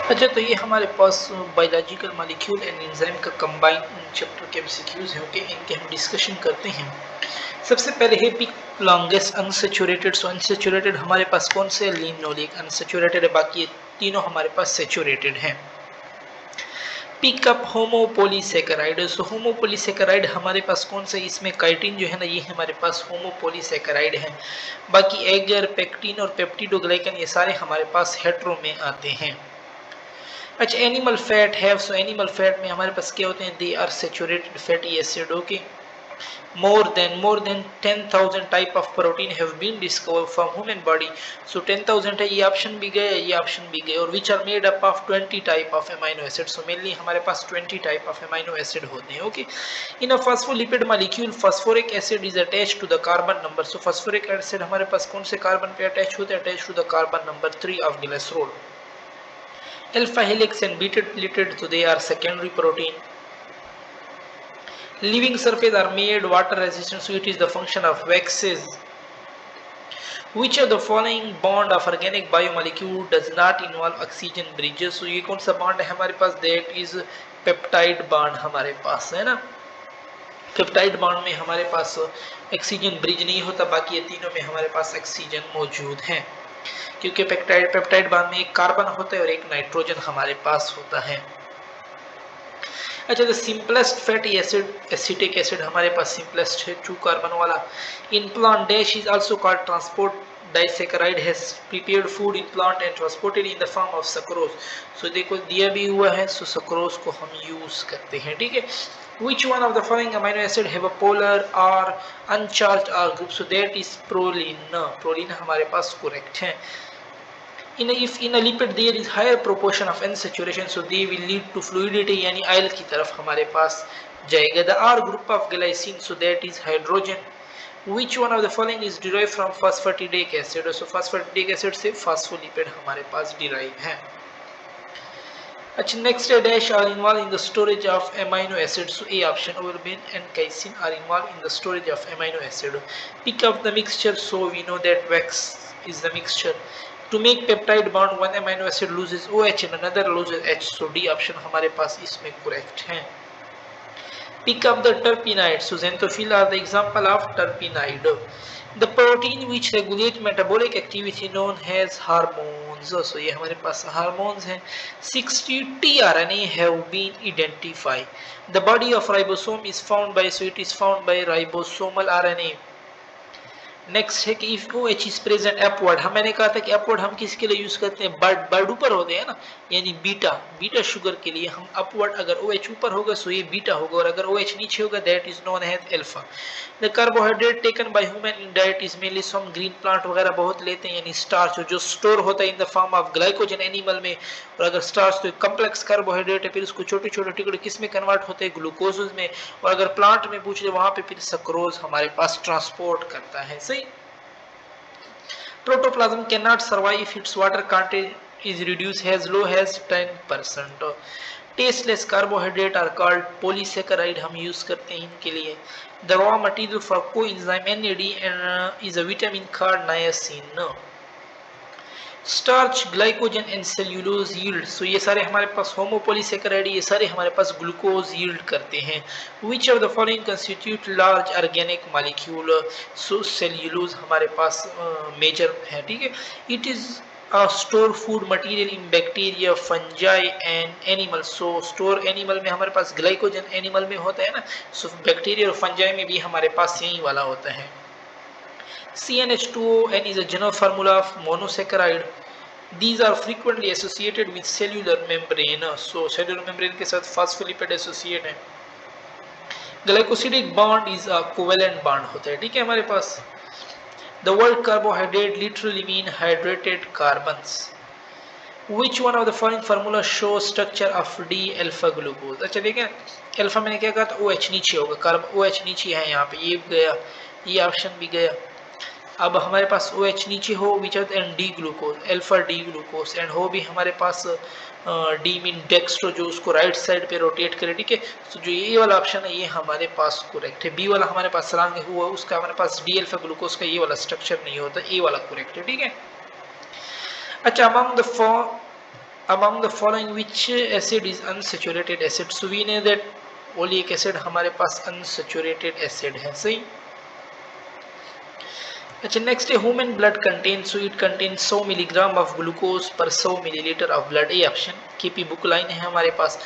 अच्छा, तो ये हमारे पास बायोलॉजिकल मॉलिक्यूल एंड एंजाइम का कंबाइन चैप्टर के एमसीक्यूज हैं। ओके, इनके हम डिस्कशन करते हैं। सबसे पहले है पिक लॉन्गेस्ट अनसेचुरेटेड। सो अनसेचुरेटेड हमारे पास कौन से? लिनोलिक अनसेचुरेटेड है, बाकी ये तीनों हमारे पास सेचुरेटेड हैं। Pick up homopolysaccharide. So homopolysaccharide हमारे पास कौन से? इसमें काइटिन जो है ना, ये हमारे पास होमोपोलीसेकेराइड है। बाकी एगर, पेक्टिन और पेप्टिडोग्लाइकन ये सारे हमारे पास हेट्रो में आते हैं। अच्छा, एनिमल फैट है। सो एनिमल फैट में हमारे पास क्या होते हैं? They are saturated fatty acid. Okay, more than 10,000 type of protein have been discovered from human body. So 10,000 है, ये ऑप्शन भी गए, ये ऑप्शन भी गए। और which are made up of 20 type of amino acid. So mainly हमारे पास 20 टाइप ऑफ एमाइनो एसिड होते हैं। Okay, in a phospholipid molecule phosphoric acid is attached to the carbon number. So phosphoric acid हमारे पास कौन से carbon पे attach होते हैं? Attach to the carbon number 3 of glycerol. Alpha helix and beta pleated, so they are secondary protein. Living surface are made water resistant, so it is the function of waxes. Which of the following bond of organic biomolecule does not involve oxygen bridges? So ये कौन सा bond है हमारे पास? That is peptide bond हमारे पास है ना। Peptide bond में हमारे पास ऑक्सीजन ब्रिज नहीं होता, बाकी ये तीनों में हमारे पास ऑक्सीजन मौजूद है, क्योंकि पेप्टाइड बॉन्ड में एक कार्बन होता है और एक नाइट्रोजन हमारे पास होता है। अच्छा, the simplest fatty acid acetic acid हमारे पास सिंपलेस्ट है, 2 कार्बन वाला। In plant dash is also called transport disaccharide has prepared food in plant and transported in the form of sucrose. So देखो दिया भी हुआ है, सो सक्रोज को हम यूज करते हैं। ठीक है, which one of the following amino acid have a polar or uncharged R group? So that is proline. Proline हमारे पास correct है। if in a lipid there is higher proportion of unsaturation, so they will lead to fluidity, यानी oil की तरफ हमारे पास जाएगा। The R group of glycine, so that is hydrogen. Which one of the following is derived from phosphatidic acid? So phosphatidic acid से phospholipid हमारे पास derive है। अच्छा, next dash are involved in the storage of amino acids. So A option, ourbin and casein are involved in the storage of amino acid. Pick up the mixture. So we know that wax is the mixture. To make peptide bond, one amino acid loses OH and another loses H. So D option हमारे पास इसमें correct है। Pick up the terpenoids. So xanthophyll are the example of terpenoid. The protein which regulate metabolic activity known as hormones. So ये हमारे पास hormones हैं। 60 tRNA have been identified. The body of ribosome is found by, so it is found by ribosomal RNA. Next है कि if OH is present upward, हम मैंने कहा था कि अपवर्ड हम किसके लिए यूज करते हैं? बर्ड ऊपर होते हैं ना, यानी बीटा शुगर के लिए हम अपवर्ड, अगर OH ऊपर होगा सो ये बीटा होगा, और अगर OH नीचे होगा that is known as alpha. The carbohydrate taken by human in diet is mainly, some green plant वगैरह बहुत लेते हैं, यानी स्टार्च जो स्टोर होता है इन the form of glycogen animal में, और अगर स्टार्च तो कम्प्लेक्स कार्बोहाइड्रेट है, फिर उसको छोटे छोटे टुकड़े किस में कन्वर्ट होते हैं? ग्लूकोज में, और अगर प्लांट में पूछ ले वहां पे फिर सक्रोज हमारे पास ट्रांसपोर्ट करता है। सही। Protoplasm cannot survive if its water content is reduced as low as 10%. Tasteless carbohydrate are called polysaccharide, हम यूज करते हैं इनके लिए। The raw material for coenzyme NAD is a vitamin called niacin. Starch, glycogen and cellulose yield, so ये सारे हमारे पास होमोपोलीसेकेराइड, ये सारे हमारे पास ग्लूकोज यील्ड करते हैं। Which of the following constitute large organic molecule? So cellulose हमारे पास मेजर है। ठीक है, it is store food material in bacteria, fungi and animal. So store animal में हमारे पास ग्लाइकोजन एनिमल में होता है ना, सो बैक्टीरिया और फंजाई में भी हमारे पास यही वाला होता है। CnH2ON is a general formula of monosaccharide. These are frequently associated with cellular membrane. So cellular membrane के साथ phospholipid associate है। Glycosidic bond is a covalent bond होता है। ठीक है हमारे पास। The word carbohydrate literally mean hydrated carbons. Which one of the following formula shows structure of D alpha glucose? अच्छा देखें, अल्फा मैंने क्या कहा था? OH नीचे होगा, कार्बन OH नीचे है, यहाँ पे ये गया, ये ऑप्शन भी गया। अब हमारे पास OH नीचे हो, which and D glucose, alpha D glucose, and हो भी हमारे पास डी मीन डेक्स्ट्रो जो उसको राइट साइड पे रोटेट करे। ठीक है, तो जो ये वाला ऑप्शन है ये हमारे पास करेक्ट है। बी वाला हमारे पास रंग हुआ, उसका हमारे पास डी अल्फा ग्लूकोज का ये वाला स्ट्रक्चर नहीं होता, ए वाला करेक्ट है। ठीक है, अच्छा, among the among the following which acid is unsaturated acid? So we know that oleic acid हमारे पास अनसैचुरेटेड एसिड है, सही। अच्छा नेक्स्ट है human blood contain, so it contain 100 milligram of glucose per 100 milliliter of blood, a option. KP book line है हमारे पास।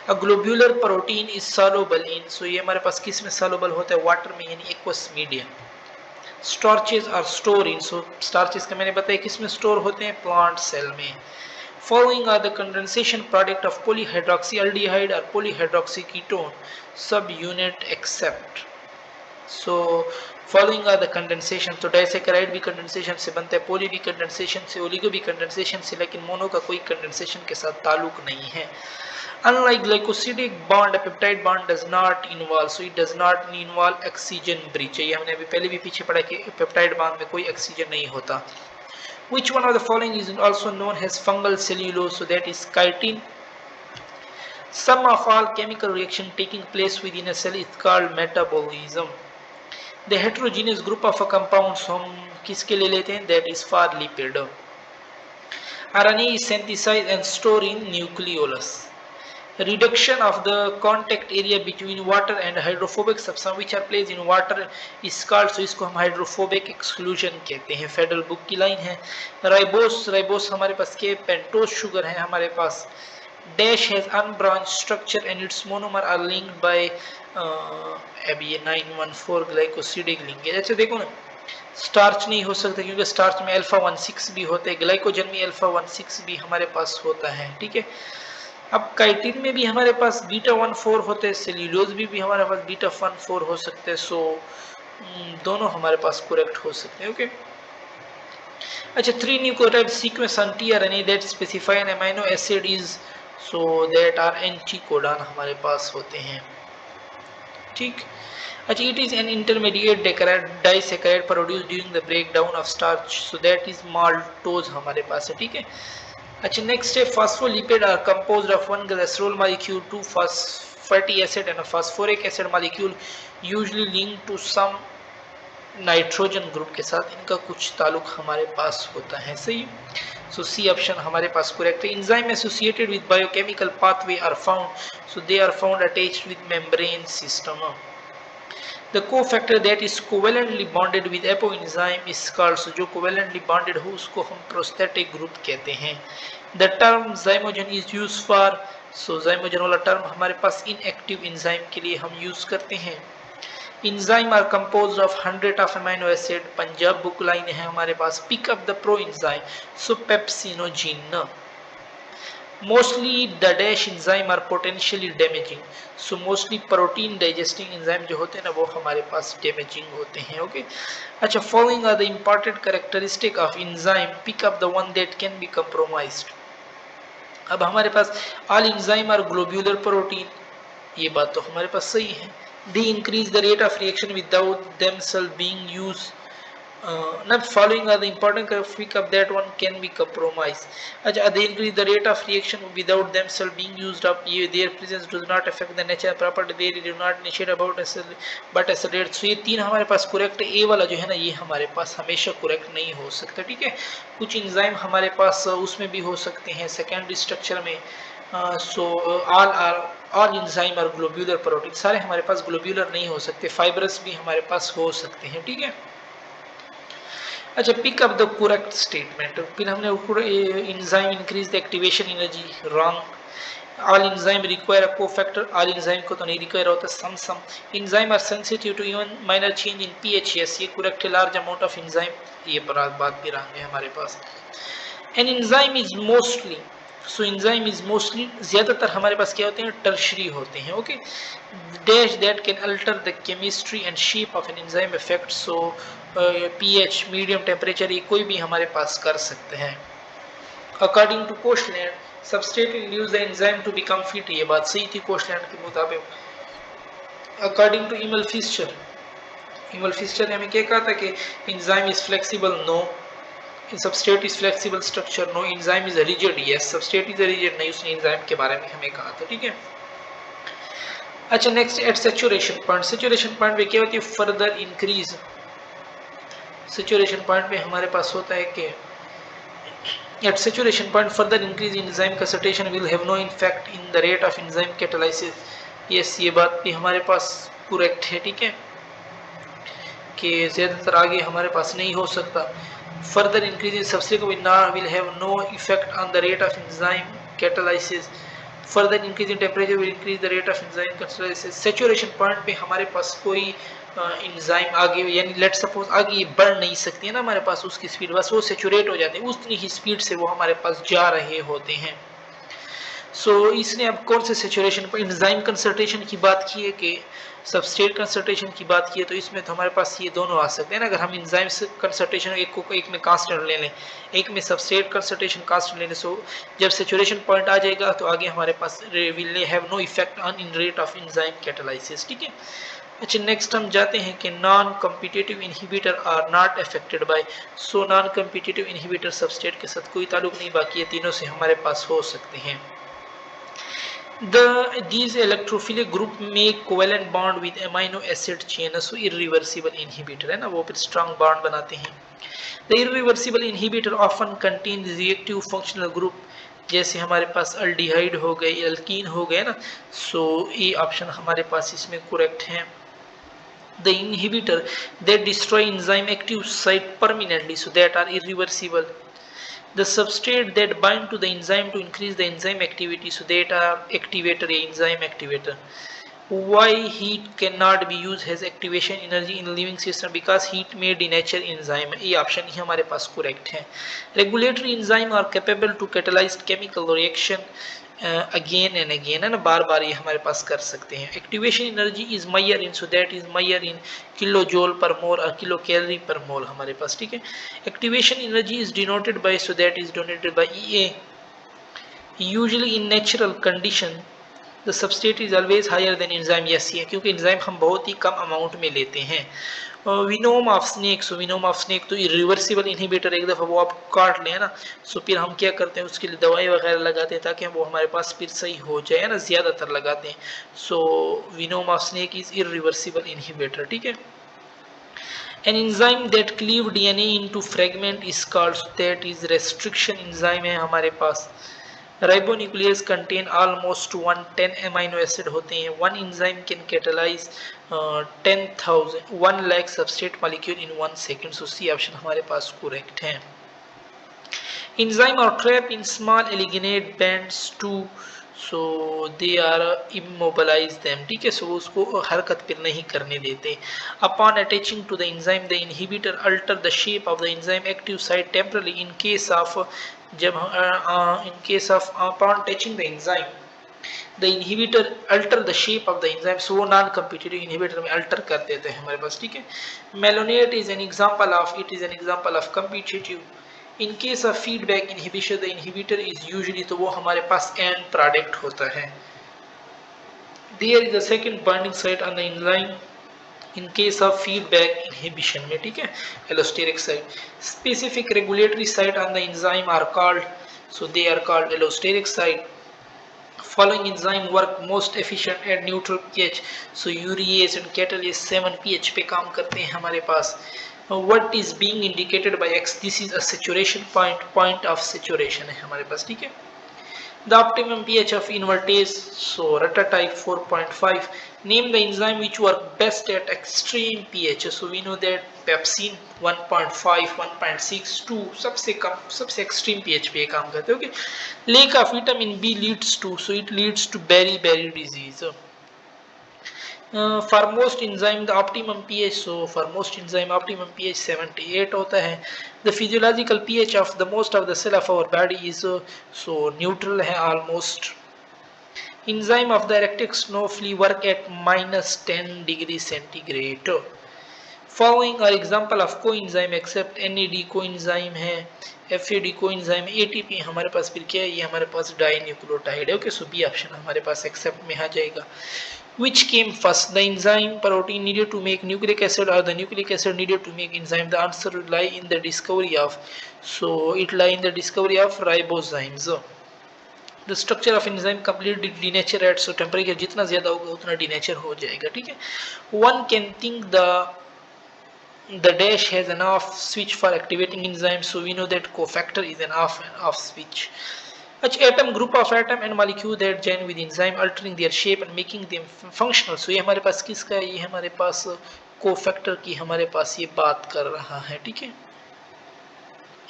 A globular protein is soluble in, so ये हमारे पास किस में सॉल्युबल होता है? वाटर में, यानी aqueous medium. Starches are store in, so starches का मैंने बताया किस में स्टोर होते हैं? प्लांट सेल में। Following are the condensation product of polyhydroxyaldehyde or polyhydroxyketone subunit except. So following are the condensation, तो डाइसैकेराइड भी कंडेंसेशन से बनता है, पोली भी कंडेंसेशन से, ओलिगो भी कंडेंसेशन से, लेकिन मोनो का कोई कंडेंसेशन के साथ ताल्लुक नहीं है। Unlike glycosidic bond, a peptide bond does not involve, so it does not involve oxygen bridge। ये हमने अभी पहले भी पीछे पढ़ा कि पेप्टाइड बॉन्ड में कोई ऑक्सीजन नहीं होता। Which one of the following is also known as fungal cellulose? So that is chitin. Sum of all chemical reaction taking place within a cell is called metabolism. The heterogeneous group of compounds हम किसके ले लेते हैं? That is for lipid. RNA is synthesized and stored in nucleolus. Reduction of the contact area between water and hydrophobic substance which are placed in water is called, so इसको हम hydrophobic exclusion कहते हैं। Federal book की line है। Ribose हमारे पास के pentose sugar है हमारे पास। Dash has unbranched structure and its monomer are linked by अभी ये 914 ग्लाइकोसिडिक लिंकेज। अच्छा देखो ना, स्टार्च नहीं हो सकता क्योंकि स्टार्च में अल्फा 16 भी होते हैं, ग्लाइकोजन में अल्फा 16 भी हमारे पास होता है, ठीक है। अब काइटिन में भी हमारे पास बीटा 14 होते हैं, सेल्यूलोज भी हमारे पास बीटा 14 हो सकते हैं, सो दोनों हमारे पास करेक्ट हो सकते हैं, ओके। अच्छा 3 nucleotide sequence on tRNA that specify an amino acid is, so that are anticodon हमारे पास होते हैं, ठीक। अच्छा it is an intermediate disaccharide produced during the breakdown of starch, so that is maltose हमारे पास है, ठीक है। अच्छा नेक्स्ट है phospholipid are composed of one glycerol molecule, two fatty acid and phosphoric acid molecule usually linked to some nitrogen group के साथ, इनका कुछ ताल्लुक हमारे पास होता है, सही। सो सी ऑप्शन हमारे पास करेक्ट है। Enzyme associated with biochemical pathway are found, so they are found attached with membrane system. The cofactor that is covalently bonded with apo enzyme is called, so जो covalently bonded हो उसको हम prosthetic group कहते हैं। The term zymogen is used for, so zymogen वाला term हमारे पास inactive enzyme के लिए हम use करते हैं। Enzyme are composed of 100 of amino acid, Punjab book line है हमारे पास। Pick up the pro enzyme, so pepsinogen। Mostly the dash enzyme are potentially damaging, so mostly protein digesting enzyme जो होते हैं ना वो हमारे पास damaging होते हैं, ओके। अच्छा following are the important characteristic of enzyme, pick up the one that can be compromised। अब हमारे पास all enzyme are globular protein, ये बात तो हमारे पास सही है। they increase the rate of reaction without themselves being used, not following are the important characteristic of that one can be compromised। अच्छा they increase the rate of reaction without themselves being used up, ये their presence does not affect the nature property, they do not initiate about but accelerate, so ये तीन हमारे पास correct है। ए वाला जो है ना ये हमारे पास हमेशा करेक्ट नहीं हो सकता, ठीक है। कुछ एंजाइम हमारे पास उसमें भी हो सकते हैं सेकेंडरी स्ट्रक्चर में, सो ऑल एंजाइम और ग्लोब्यूलर प्रोटीन सारे हमारे पास ग्लोब्यूलर नहीं हो सकते, फाइब्रस भी हमारे पास हो सकते हैं, ठीक है। अच्छा pick up the correct statement, फिर हमने enzyme increase the activation energy, wrong. All enzyme require a cofactor, all enzyme को तो नहीं रिक्वायर होता, some enzyme are sensitive to even minor change in pH, yes ये करेक्ट है। Large amount of enzyme, ये बात भी रॉन्ग है हमारे पास। An enzyme is mostly, so enzyme is mostly ज्यादातर हमारे पास क्या होते हैं? टर्शरी होते हैं, okay. Dash that can alter the chemistry and shape of an enzyme effect, so pH, medium temperature, ये कोई भी हमारे पास कर सकते हैं। According to Koshland, substrate induce the enzyme to become fit, ये बात सही थी कोशलैंड के मुताबिक। अकॉर्डिंग टू इमल फिस्चर ने हमें क्या कहा था कि enzyme is flexible, no. Substrate is flexible structure, no. Enzyme is rigid, yes. Substrate is rigid, नहीं, उसने एंजाइम के बारे में हमें कहा था, ठीक है। अच्छा next at saturation point, saturation point पे क्या होती है? Further increase. सैचुरेशन पॉइंट पे हमारे पास होता है कि At saturation point, further increase in enzyme concentration will have no effect in the rate of enzyme catalysis. Yes, ये बात भी हमारे पास correct है, ठीक है, कि ज़्यादातर आगे हमारे पास नहीं हो सकता. Further increase in substrate will have no effect on the rate of enzyme catalysis. Further increase in temperature will increase the rate of enzyme catalysis. Saturation point पे हमारे पास कोई इंजाइम आगे, यानी लेट सपोज आगे ये बढ़ नहीं सकती है ना हमारे पास उसकी स्पीड, बस वो सेचुरेट हो जाते हैं, उतनी ही स्पीड से वो हमारे पास जा रहे होते हैं. इसने अब कौन से सेचुरेशन पर एंजाइम कंसंट्रेशन की बात की है कि सबस्ट्रेट कंसंट्रेशन की बात की है, तो इसमें तो हमारे पास ये दोनों आ सकते हैं ना. अगर हम एंजाइम कंसंट्रेशन एक में कांस्टेंट ले लें, एक में सबस्ट्रेट कंसंट्रेशन कांस्टेंट ले लें, सो जब सेचुरेशन पॉइंट आ जाएगा तो आगे हमारे पास will have no effect on in rate of enzyme catalysis. ठीक है. अच्छा, नेक्स्ट हम जाते हैं कि non competitive inhibitor are not affected by. Non competitive inhibitor substrate के साथ कोई ताल्लुक नहीं, बाकी ये तीनों से हमारे पास हो सकते हैं. These electrophilic group make covalent bond with amino acid chain, so irreversible inhibitor है ना, वो फिर strong bond बनाते हैं. The irreversible inhibitor often contain reactive functional group, जैसे हमारे पास अल्डिहाइड हो गए, अल्कीन हो गए ना. ये ऑप्शन हमारे पास इसमें correct है. The inhibitor that destroy enzyme active site permanently, so that are irreversible. The substrate that bind to the enzyme to increase the enzyme activity, so that are activator या enzyme activator. Why heat cannot be used as activation energy in living system? Because heat may denature enzyme. ये option ही हमारे पास correct है. Regulatory enzyme are capable to catalyze chemical reaction again and again, है ना, बार बार ये हमारे पास कर सकते हैं. Activation energy is measure in, so that is measure in kilo जोल पर मोल और किलो कैलोरी पर मोल हमारे पास. ठीक है. Activation energy is denoted by, so that is denoted by EA. Usually in natural condition the substrate is always higher than enzyme. Yes, ये क्योंकि enzyme हम बहुत ही कम अमाउंट में लेते हैं. Venom of snake, venom of snake तो irreversible inhibitor, एक दफ़ा वो आप काट लें ना, फिर हम क्या करते हैं उसके लिए दवाई वगैरह लगाते हैं ताकि वो हमारे पास फिर सही हो जाए ना, ज़्यादातर लगाते हैं. Venom of snake is irreversible inhibitor. ठीक है. An enzyme that cleave DNA into fragment is called, that is restriction enzyme है हमारे पास. Ribonuclease contain almost 110 amino acid होते हैं. One enzyme can catalyse 10,000 1 lakh substrate molecule in 1 second. C option हमारे पास correct है. Enzyme are trap in small alginate bands to, they are immobilise them. ठीक है. उसको हरकत फिर नहीं करने देते. Upon attaching to the enzyme the inhibitor alter the shape of the enzyme active site temporarily in case of, जब in case of upon touching the enzyme the inhibitor alter the shape of the enzyme, वो non competitive inhibitor में alter कर देते हैं हमारे पास. ठीक है. Malonate is an example of, it is an example of competitive. In case of feedback inhibition the inhibitor is usually, तो वो हमारे पास end product होता है. There is a second binding site on the enzyme in case of feedback inhibition में. ठीक है. allosteric site. Specific regulatory site on the enzyme are called, they are called allosteric site. Following enzyme work most efficient at neutral pH, urease and catalase 7 pH पे काम करते हैं हमारे पास. What is being indicated by X? This is a saturation point of saturation है हमारे पास. ठीक है. The optimum pH of invertase, Ratatype 4.5. Name the enzyme which work best at extreme pH. We know that pepsin 1.5, 1.6, 2 सबसे कम, सबसे extreme pH पे काम करते हैं. Okay. Lack of vitamin B leads to, it leads to beriberi disease. For most enzyme the optimum pH, for most enzyme optimum pH 78 होता है. The physiological pH of the most of the cell of our body is neutral है almost. Enzyme of the erected snowflake work at -10 degree centigrade. Following are example of coenzyme except NAD coenzyme है, FAD coenzyme, ATP हमारे पास फिर क्या है, ये हमारे पास dinucleotide है. Okay. B option हमारे पास एक्सेप्ट में आ जाएगा. Which came first, the enzyme protein needed to make nucleic acid or the nucleic acid needed to make enzyme? The answer will lie in the discovery of, it lie in the discovery of ribozymes. The structure of enzyme completely denature at, temperature जितना ज़्यादा होगा उतना denature हो जाएगा. ठीक है. One can think the the dash has an off switch for activating enzyme, so we know that cofactor is an off switch. अच्छा atom group of atom and molecule that join with enzyme altering their shape and making them functional. So ये हमारे पास किसका है, ये हमारे पास cofactor की हमारे पास ये बात कर रहा है, ठीक है.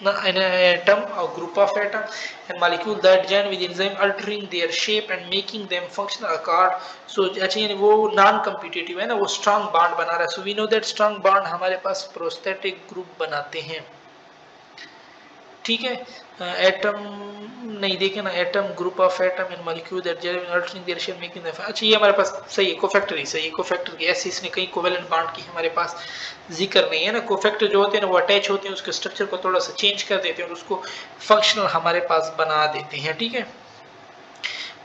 An atom or group of atom and molecule that join with enzyme altering their shape and making them functional accord. So अच्छा यानी वो non competitive है ना, वो strong bond बना रहा है. So we know that strong bond हमारे पास prosthetic group बनाते हैं, ठीक है. एटम नहीं देखे ना, atom group of atom and molecule that generate altering their shape making them. अच्छा ये हमारे पास सही है, कोफैक्टर ही सही है. कोफैक्टर की ऐसे इसने कहीं कोवेलेंट बॉन्ड की हमारे पास जिक्र नहीं है ना. कोफैक्टर जो होते हैं ना वो अटैच होते हैं, उसके स्ट्रक्चर को थोड़ा सा चेंज कर देते हैं और उसको फंक्शनल हमारे पास बना देते हैं, ठीक है.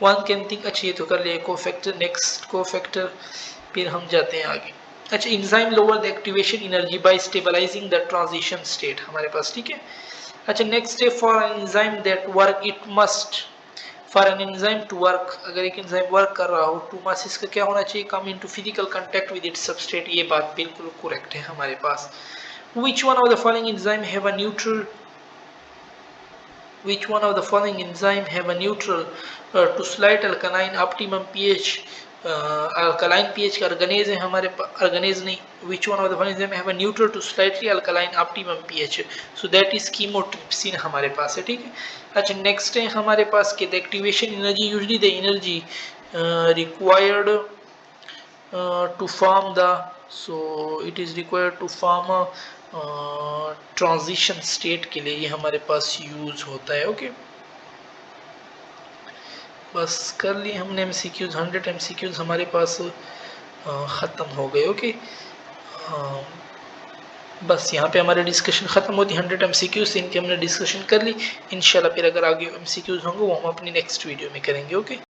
One can think. अच्छा ये तो कर लिया कोफैक्टर. नेक्स्ट कोफैक्टर, फिर हम जाते हैं आगे. अच्छा enzyme lower the activation energy by stabilising the transition state हमारे पास, ठीक है. अच्छा next step for an enzyme that work it must, for an enzyme to work, अगर एक एंजाइम वर्क कर रहा हो टू मस्ट इसका क्या होना चाहिए, come into physical contact with its substrate. ये बात बिल्कुल करेक्ट है हमारे पास. Which one of the following enzyme have a neutral, which one of the following enzyme have a neutral to slight alkaline optimum pH, alkaline pH का अर्गनेज है हमारे पास, अर्गनेज नहीं. which one of the following enzyme have a neutral to slightly alkaline optimum pH, so that is chymotrypsin हमारे पास है, ठीक है. अच्छा नेक्स्ट है हमारे पास कि the activation energy, usually the energy required to form the, so it is required to form a transition state के लिए ये हमारे पास यूज होता है. ओके बस कर लिए हमने एमसीक्यूज. 100 एमसीक्यूज हमारे पास ख़त्म हो गए. ओके बस यहाँ पे हमारी डिस्कशन ख़त्म होती है. 100 एमसीक्यूज इनकी हमने डिस्कशन कर ली. इंशाल्लाह फिर अगर आगे एमसीक्यूज होंगे वो हम अपनी नेक्स्ट वीडियो में करेंगे. ओके